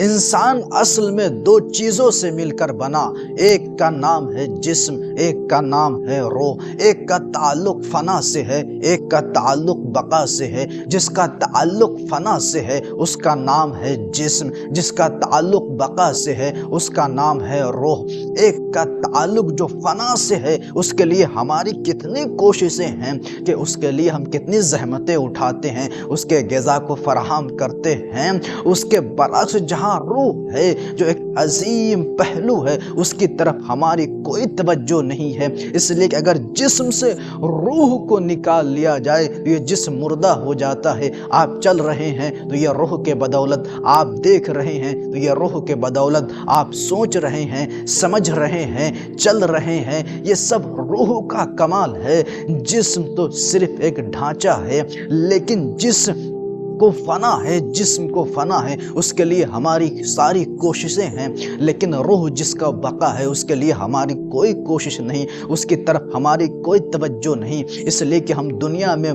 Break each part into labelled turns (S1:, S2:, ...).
S1: इंसान असल में दो चीजों से मिलकर बना। एक का नाम है जिस्म, एक का नाम है रूह। एक का ताल्लुक फना से है, एक का ताल्लुक बका से है। जिसका ताल्लुक फना से है उसका नाम है जिस्म, जिसका ताल्लुक बका से है उसका नाम है रूह। एक का ताल्लुक जो फना से है उसके लिए हमारी कितनी कोशिशें हैं कि उसके लिए हम कितनी ज़हमतें उठाते हैं, उसके ग़िज़ा को फराहम करते हैं। उसके बरअक्स जहाँ रूह है जो एक अजीम पहलू है, उसकी तरफ हमारी कोई तवज्जो नहीं है। इसलिए कि अगर जिस्म से रूह को निकाल लिया जाए तो ये जिस्म मुर्दा हो जाता है। आप चल रहे हैं तो ये रूह के बदौलत, आप देख रहे हैं तो ये रूह के बदौलत, आप सोच रहे हैं, समझ रहे हैं, चल रहे हैं, ये सब रूह का कमाल है। जिस्म तो सिर्फ एक ढांचा है, लेकिन जिस्म को फना है, जिस्म को फना है, उसके लिए हमारी सारी कोशिशें हैं। लेकिन रूह जिसका बका है उसके लिए हमारी कोई कोशिश नहीं, उसकी तरफ हमारी कोई तवज्जो नहीं। इसलिए कि हम दुनिया में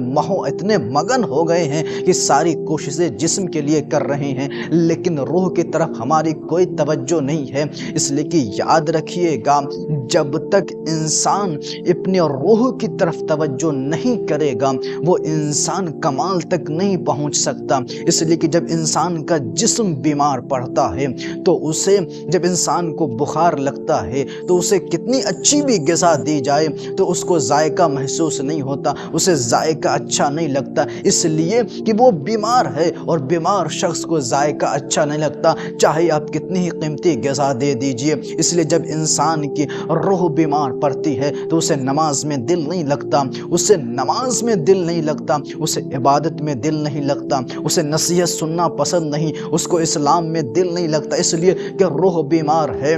S1: इतने मगन हो गए हैं कि सारी कोशिशें जिस्म के लिए कर रहे हैं, लेकिन रूह की तरफ हमारी कोई तवज्जो नहीं है। इसलिए कि याद रखिएगा, जब तक इंसान अपने रूह की तरफ तवज्जो नहीं करेगा वो इंसान कमाल तक नहीं पहुंच सकता। इसलिए कि जब इंसान का जिस्म बीमार पड़ता है तो उसे, जब इंसान को बुखार लगता है तो उसे कितनी अच्छी भी ग़िज़ा दी जाए तो उसको जायका महसूस नहीं होता, उसे जायका अच्छा नहीं लगता, इसलिए कि वो बीमार है। और बीमार शख्स को जायका अच्छा नहीं लगता, चाहे आप कितनी ही कीमती ग़िज़ा दे दीजिए। इसलिए जब इंसान की रूह बीमार पड़ती है तो उसे नमाज में दिल नहीं लगता, उसे नमाज में दिल नहीं लगता, उसे इबादत में दिल नहीं लगता, उसे नसीहत सुनना पसंद नहीं, उसको इस्लाम में दिल नहीं लगता, इसलिए कि रूह बीमार है।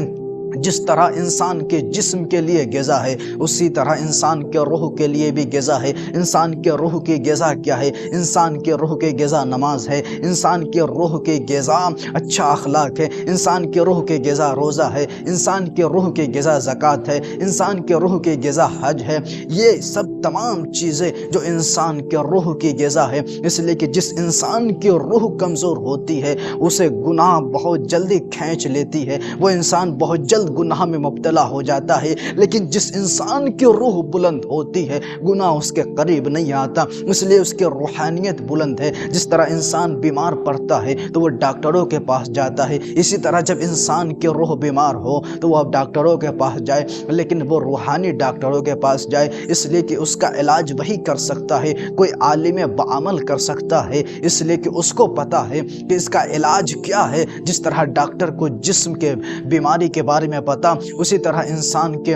S1: जिस तरह इंसान के जिस्म के लिए ग़िज़ा है उसी तरह इंसान के रूह के लिए भी ग़िज़ा है। इंसान के रूह की ग़िज़ा क्या है? इंसान के रूह की ग़िज़ा नमाज है, इंसान के रूह की ग़िज़ा अच्छा अखलाक है, इंसान के रूह की ग़िज़ा रोज़ा है, इंसान के रूह की ग़िज़ा ज़कात है, इंसान के रूह की ग़िज़ा हज है। ये सब तमाम चीज़ें जो इंसान के रूह की ग़िज़ा है। इसलिए कि जिस इंसान की रूह कमज़ोर होती है उसे गुनाह बहुत जल्दी खींच लेती है, वो इंसान बहुत जल्द गुनाह में मुब्तला हो जाता है। लेकिन जिस इंसान की रूह बुलंद होती है गुनाह उसके करीब नहीं आता, इसलिए उसकी रूहानियत बुलंद है। जिस तरह इंसान बीमार पड़ता है तो वो डॉक्टरों के पास जाता है, इसी तरह जब इंसान की रूह बीमार हो तो वो अब डॉक्टरों के पास जाए, लेकिन वो रूहानी डॉक्टरों के पास जाए, इसलिए कि उसका इलाज वही कर सकता है, कोई आलिम बाअमल कर सकता है, इसलिए कि उसको पता है कि इसका इलाज क्या है। जिस तरह डॉक्टर को जिस्म के बीमारी के बारे में पता, उसी तरह इंसान के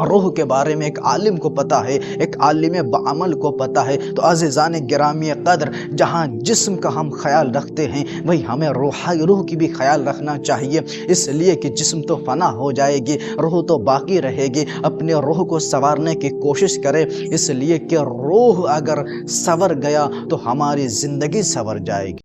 S1: रूह के बारे में एक आलिम को पता है, एक आलिम बाअमल को पता है। तो अज़ीज़ान गिरामी क़द्र, जहाँ जिस्म का हम ख्याल रखते हैं वही हमें रूह की भी ख्याल रखना चाहिए। इसलिए कि जिस्म तो फना हो जाएगी, रूह तो बाकी रहेगी। अपने रूह को संवारने की कोशिश करें, इसलिए कि रूह अगर संवर गया तो हमारी ज़िंदगी संवर जाएगी।